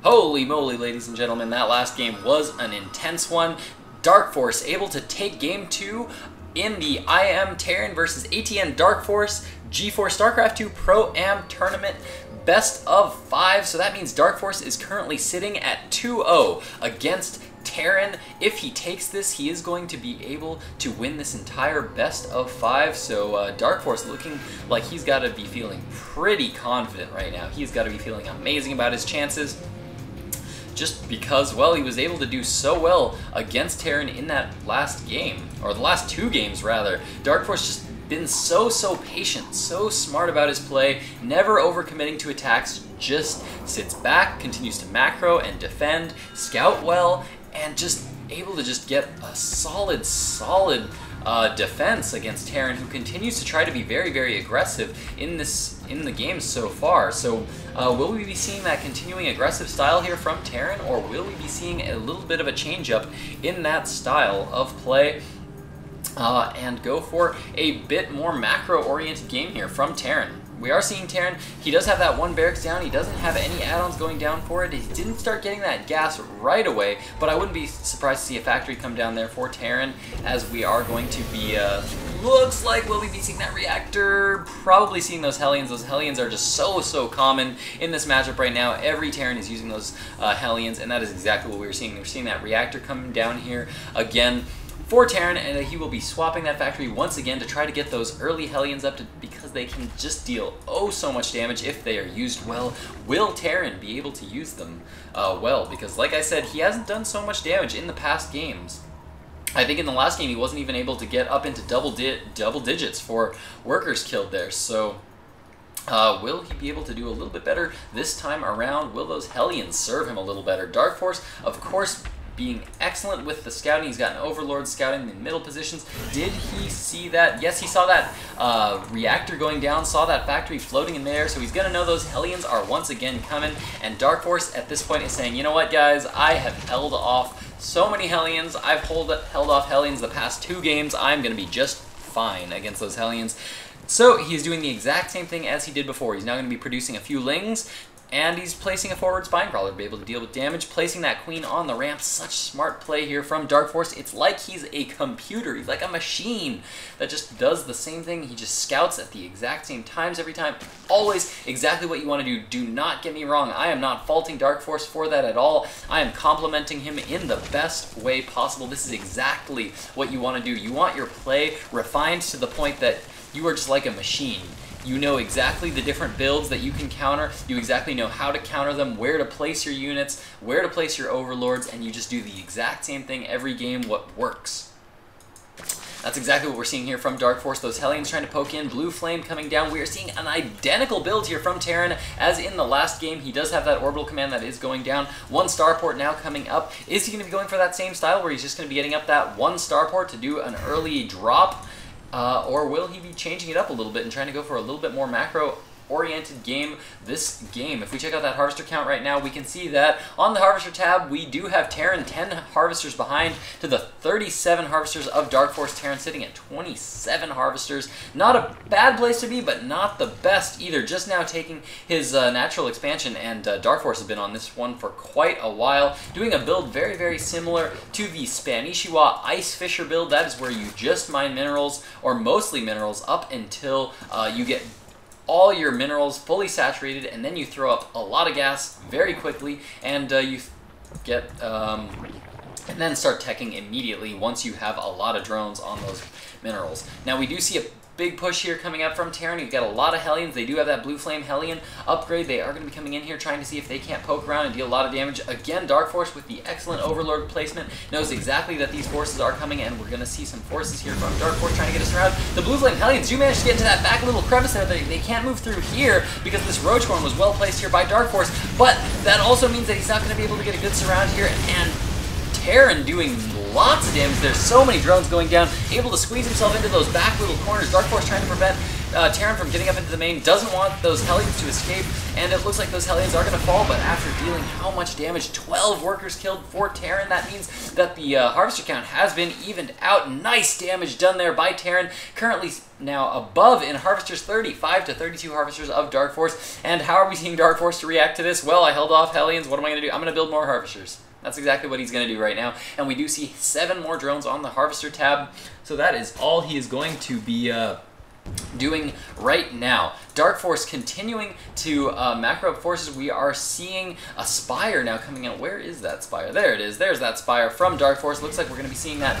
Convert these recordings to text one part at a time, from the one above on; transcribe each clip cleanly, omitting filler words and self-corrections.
Holy moly, ladies and gentlemen, that last game was an intense one. DarkFoRcE able to take game 2 in the IMTerran versus aTnDarKFoRcE GeForce StarCraft 2 Pro-Am Tournament best of 5. So that means DarkFoRcE is currently sitting at 2-0 against Terran. If he takes this, he is going to be able to win this entire best of 5. So DarkFoRcE looking like he's got to be feeling pretty confident right now. He's got to be feeling amazing about his chances. Just because, well, he was able to do so well against Terran in that last game, or the last 2 games rather. DarkFoRcE just been so patient, so smart about his play, never overcommitting to attacks, just sits back, continues to macro and defend, scout well, and just able to just get a solid defense against Terran, who continues to try to be very aggressive in the game so far. So will we be seeing that continuing aggressive style here from Terran, or will we be seeing a little bit of a change up in that style of play and go for a bit more macro-oriented game here from Terran? We are seeing Terran, he does have that 1 barracks down, he doesn't have any add-ons going down for it, he didn't start getting that gas right away, but I wouldn't be surprised to see a factory come down there for Terran, as we are going to be, looks like we'll be seeing that reactor, probably seeing those Hellions. Those Hellions are just so common in this matchup right now. Every Terran is using those Hellions, and that is exactly what we were seeing. We're seeing that reactor coming down here again for Terran, and he will be swapping that factory once again to try to get those early Hellions up, because they can just deal so much damage if they are used well. Will Terran be able to use them well? Because like I said, he hasn't done so much damage in the past games. I think in the last game he wasn't even able to get up into double digits for workers killed there. So will he be able to do a little bit better this time around? Will those Hellions serve him a little better? DarkFoRcE, of course, being excellent with the scouting. He's got an Overlord scouting in middle positions. Did he see that? Yes, he saw that reactor going down, saw that factory floating in there, so he's going to know those Hellions are once again coming, and DarkFoRcE at this point is saying, you know what, guys, I have held off so many Hellions. I've held off Hellions the past 2 games. I'm going to be just fine against those Hellions. So he's doing the exact same thing as he did before. He's now going to be producing a few Lings, and he's placing a forward spine crawler to be able to deal with damage, placing that queen on the ramp. Such smart play here from DarkFoRcE. It's like he's a computer. He's like a machine that just does the same thing. He just scouts at the exact same times every time. Always exactly what you want to do. Do not get me wrong. I am not faulting DarkFoRcE for that at all. I am complimenting him in the best way possible. This is exactly what you want to do. You want your play refined to the point that you are just like a machine. You know exactly the different builds that you can counter, you exactly know how to counter them, where to place your units, where to place your overlords, and you just do the exact same thing every game, what works. That's exactly what we're seeing here from DarkFoRcE. Those Hellions trying to poke in, Blue Flame coming down. We are seeing an identical build here from Terran as in the last game. He does have that orbital command that is going down. 1 starport now coming up. Is he going to be going for that same style where he's just going to be getting up that 1 starport to do an early drop? Or will he be changing it up a little bit and trying to go for a little bit more macro-oriented game this game? If we check out that harvester count right now, we can see that on the harvester tab, we do have Terran 10 harvesters behind to the 37 harvesters of DarkFoRcE. Terran sitting at 27 harvesters. Not a bad place to be, but not the best either. Just now taking his natural expansion, and DarkFoRcE has been on this one for quite a while, doing a build very similar to the Spanishiwa Ice Fisher build. That is where you just mine minerals, or mostly minerals, up until you get all your minerals fully saturated, and then you throw up a lot of gas very quickly, and you get and then start teching immediately once you have a lot of drones on those minerals. Now we do see a big push here coming up from Terran. You've got a lot of Hellions. They do have that Blue Flame Hellion upgrade. They are going to be coming in here trying to see if they can't poke around and deal a lot of damage. Again, DarkFoRcE with the excellent Overlord placement knows exactly that these forces are coming, and we're going to see some forces here from DarkFoRcE trying to get us around. The Blue Flame Hellions do manage to get into that back little crevice there. They can't move through here because this Roach Horn was well placed here by DarkFoRcE, but that also means that he's not going to be able to get a good surround here, and Terran doing lots of damage. There's so many drones going down, able to squeeze himself into those back little corners. DarkFoRcE trying to prevent Terran from getting up into the main, doesn't want those Hellions to escape, and it looks like those Hellions are going to fall, but after dealing how much damage? 12 workers killed for Terran. That means that the Harvester count has been evened out. Nice damage done there by Terran. Currently now above in Harvesters, 35 to 32 Harvesters of DarkFoRcE. And how are we seeing DarkFoRcE to react to this? Well, I held off Hellions. What am I going to do? I'm going to build more Harvesters. That's exactly what he's going to do right now. And we do see 7 more drones on the Harvester tab. So that is all he is going to be doing right now. DarkFoRcE continuing to macro up forces. We are seeing a Spire now coming out. Where is that Spire? There it is. There's that Spire from DarkFoRcE. Looks like we're going to be seeing that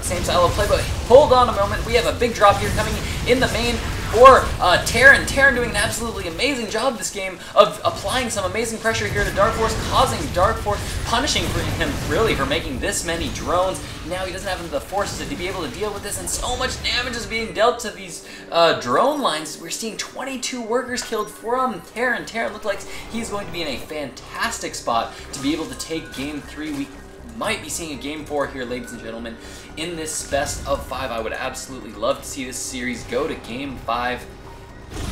same style of play, but hold on a moment. We have a big drop here coming in the main for Terran. Terran doing an absolutely amazing job this game of applying some amazing pressure here to DarkFoRcE, causing DarkFoRcE, punishing for him really for making this many drones. Now he doesn't have the forces to be able to deal with this, and so much damage is being dealt to these drone lines. We're seeing 22 workers killed from Terran. Terran looked like he's going to be in a fantastic spot to be able to take Game 3. We might be seeing a Game 4 here, ladies and gentlemen, in this best of 5. I would absolutely love to see this series go to Game 5.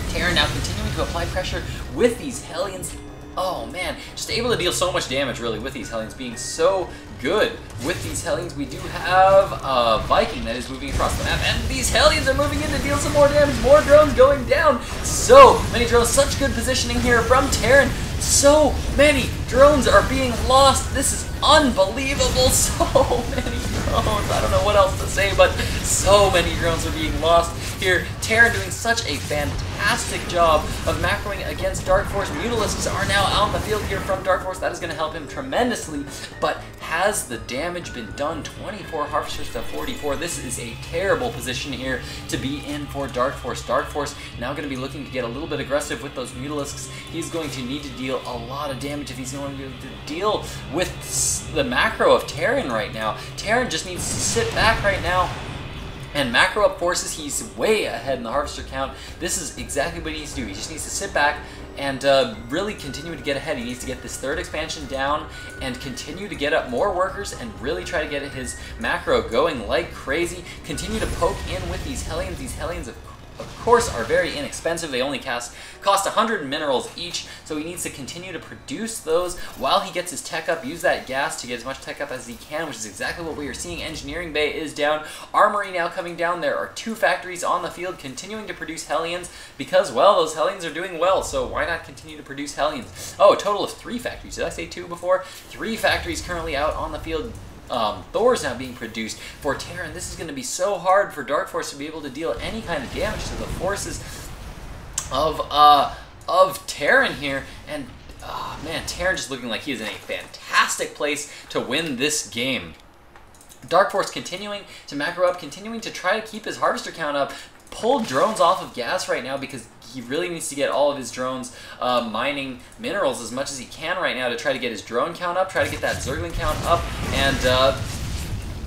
Terran now continuing to apply pressure with these Hellions. Oh man, just able to deal so much damage really with these Hellions, being so good with these Hellions. We do have a Viking that is moving across the map, and these Hellions are moving in to deal some more damage. More drones going down. So many drones, such good positioning here from Terran. So many drones are being lost. This is unbelievable. So many drones. I don't know what else to say, but so many drones are being lost here. Terran doing such a fantastic job of macroing against DarkFoRcE. Mutalisks are now out on the field here from DarkFoRcE. That is going to help him tremendously, but has the damage been done? 24 Harvesters to 44. This is a terrible position here to be in for DarkFoRcE. DarkFoRcE now going to be looking to get a little bit aggressive with those Mutalisks. He's going to need to deal a lot of damage if he's going to be able to deal with the macro of Terran right now. Terran just needs to sit back right now and macro up forces. He's way ahead in the Harvester count. This is exactly what he needs to do. He just needs to sit back and really continue to get ahead. He needs to get this 3rd expansion down and continue to get up more workers and really try to get his macro going like crazy. Continue to poke in with these Hellions. These Hellions, of course, are very inexpensive. They only cost 100 minerals each, so he needs to continue to produce those while he gets his tech up. Use that gas to get as much tech up as he can, which is exactly what we are seeing. Engineering Bay is down. Armory now coming down. There are 2 factories on the field continuing to produce Hellions because, well, those Hellions are doing well, so why not continue to produce Hellions? Oh, a total of 3 factories. Did I say 2 before? 3 factories currently out on the field. Thor's now being produced for Terran. This is going to be so hard for DarkFoRcE to be able to deal any kind of damage to the forces of Terran here. And man, Terran just looking like he is in a fantastic place to win this game. DarkFoRcE continuing to macro up, continuing to try to keep his Harvester count up. Pulled drones off of gas right now because he really needs to get all of his drones mining minerals as much as he can right now to try to get his drone count up, try to get that Zergling count up, and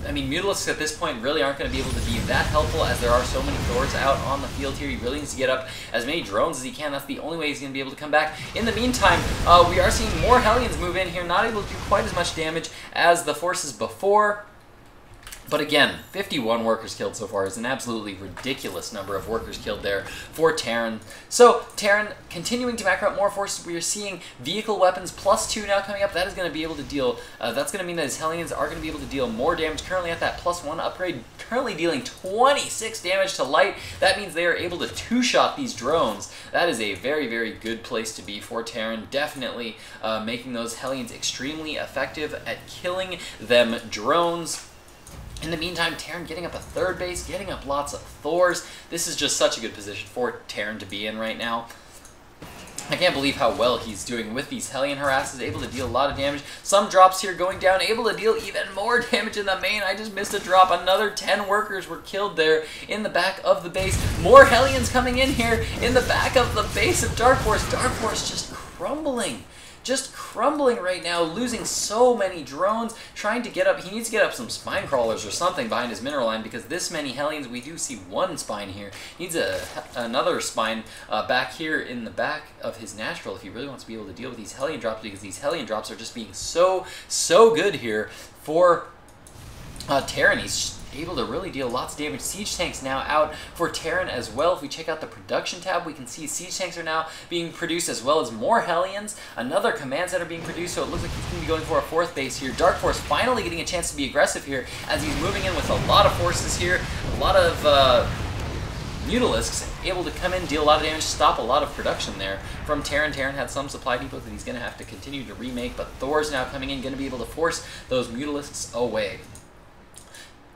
I mean, Mutalisks at this point really aren't going to be able to be that helpful as there are so many Thors out on the field here. He really needs to get up as many drones as he can. That's the only way he's going to be able to come back. In the meantime, we are seeing more Hellions move in here, not able to do quite as much damage as the forces before. But again, 51 workers killed so far is an absolutely ridiculous number of workers killed there for Terran. So, Terran continuing to macro up more forces. We are seeing vehicle weapons +2 now coming up. That is going to be able to deal, that's going to mean that his Hellions are going to be able to deal more damage. Currently at that +1 upgrade, currently dealing 26 damage to light. That means they are able to 2-shot these drones. That is a very, very good place to be for Terran. Definitely making those Hellions extremely effective at killing them drones. In the meantime, Terran getting up a 3rd base, getting up lots of Thors. This is just such a good position for Terran to be in right now. I can't believe how well he's doing with these Hellion harasses, able to deal a lot of damage. Some drops here going down, able to deal even more damage in the main. I just missed a drop. Another 10 workers were killed there in the back of the base. More Hellions coming in here in the back of the base of DarkFoRcE. DarkFoRcE just crumbling. Just crumbling right now, losing so many drones, trying to get up. He needs to get up some spine crawlers or something behind his mineral line because this many Hellions, we do see 1 spine here. He needs another spine back here in the back of his natural if he really wants to be able to deal with these Hellion drops, because these Hellion drops are just being so good here for Terran. able to really deal lots of damage. Siege tanks now out for Terran as well. If we check out the production tab, we can see siege tanks are now being produced as well as more Hellions, another command center being produced, so it looks like he's going to be going for a 4th base here. DarkFoRcE finally getting a chance to be aggressive here as he's moving in with a lot of forces here, a lot of Mutalisks able to come in, deal a lot of damage, stop a lot of production there from Terran. Terran had some supply depots that he's going to have to continue to remake, but Thor's now coming in, going to be able to force those Mutalisks away.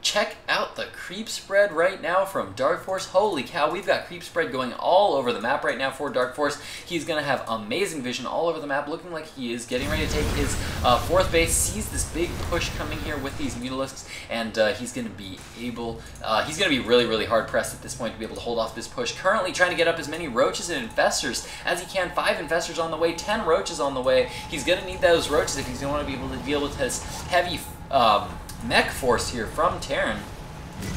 Check out the creep spread right now from DarkFoRcE. Holy cow, we've got creep spread going all over the map right now for DarkFoRcE. He's going to have amazing vision all over the map, looking like he is getting ready to take his 4th base, sees this big push coming here with these Mutalisks, and he's going to be able, he's going to be really, really hard pressed at this point to be able to hold off this push. Currently trying to get up as many Roaches and Infestors as he can. 5 Infestors on the way, 10 Roaches on the way. He's going to need those Roaches if he's going to want to be able to deal with his heavy mech force here from Terran.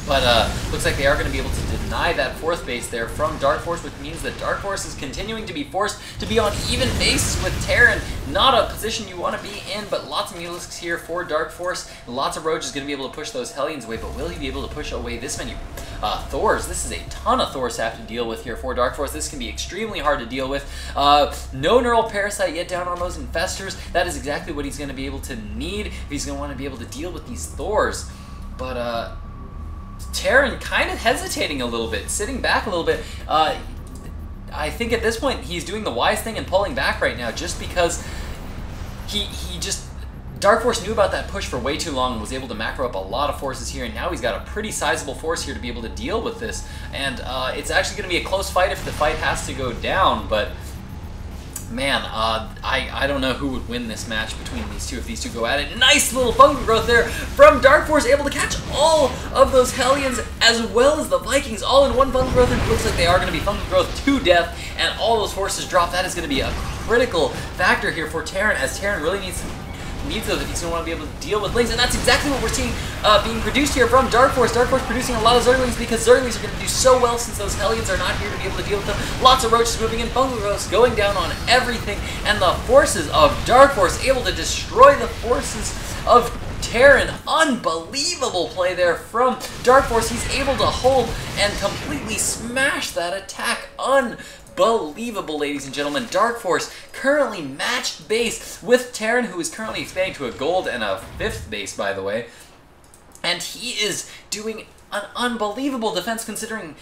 But looks like they are going to be able to deny that 4th base there from DarkFoRcE, which means that DarkFoRcE is continuing to be forced to be on even bases with Terran. Not a position you want to be in, but lots of Mutalisks here for DarkFoRcE. Lots of Roaches going to be able to push those Hellions away, but will he be able to push away this many Thors? This is a ton of Thors to have to deal with here for DarkFoRcE. This can be extremely hard to deal with. No Neural Parasite yet down on those Infestors. That is exactly what he's going to be able to need if he's going to want to be able to deal with these Thors. But Terran kind of hesitating a little bit, sitting back a little bit. I think at this point he's doing the wise thing and pulling back right now, just because DarkFoRcE knew about that push for way too long and was able to macro up a lot of forces here, and now he's got a pretty sizable force here to be able to deal with this. And it's actually going to be a close fight if the fight has to go down, but man, I don't know who would win this match between these two if these two go at it. Nice little fungal growth there from DarkFoRcE, able to catch all of those Hellions as well as the Vikings all in one fungal growth, and it looks like they are going to be fungal growth to death, and all those forces drop. That is going to be a critical factor here for Terran, as Terran really needs those if he's going to want to be able to deal with Lings, and that's exactly what we're seeing being produced here from DarkFoRcE. DarkFoRcE producing a lot of Zerglings because Zerglings are going to do so well since those Hellions are not here to be able to deal with them. Lots of Roaches moving in, fungal growths going down on everything, and the forces of DarkFoRcE able to destroy the forces of Terran. Unbelievable play there from DarkFoRcE. He's able to hold and completely smash that attack. Unbelievable, ladies and gentlemen. DarkFoRcE currently matched base with Terran, who is currently expanding to a gold and a 5th base, by the way. And he is doing an unbelievable defense, considering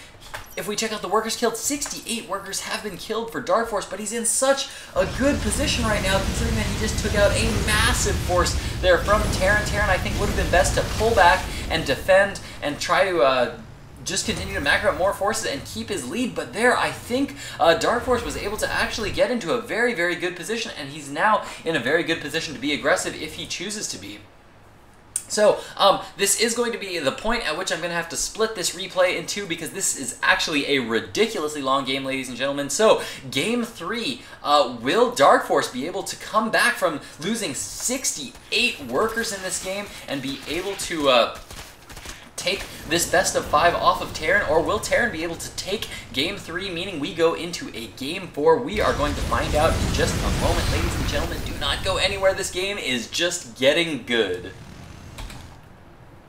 if we check out the workers killed, 68 workers have been killed for DarkFoRcE, but he's in such a good position right now, considering that he just took out a massive force there from Terran. Terran, I think, would have been best to pull back and defend and try to just continue to macro up more forces and keep his lead, but there I think DarkFoRcE was able to actually get into a very, very good position, and he's now in a very good position to be aggressive if he chooses to be. So, this is going to be the point at which I'm going to have to split this replay in two, because this is actually a ridiculously long game, ladies and gentlemen. So, Game 3, will DarkFoRcE be able to come back from losing 68 workers in this game and be able to take this best of 5 off of Terran, or will Terran be able to take Game 3, meaning we go into a Game 4? We are going to find out in just a moment, ladies and gentlemen. Do not go anywhere. This game is just getting good.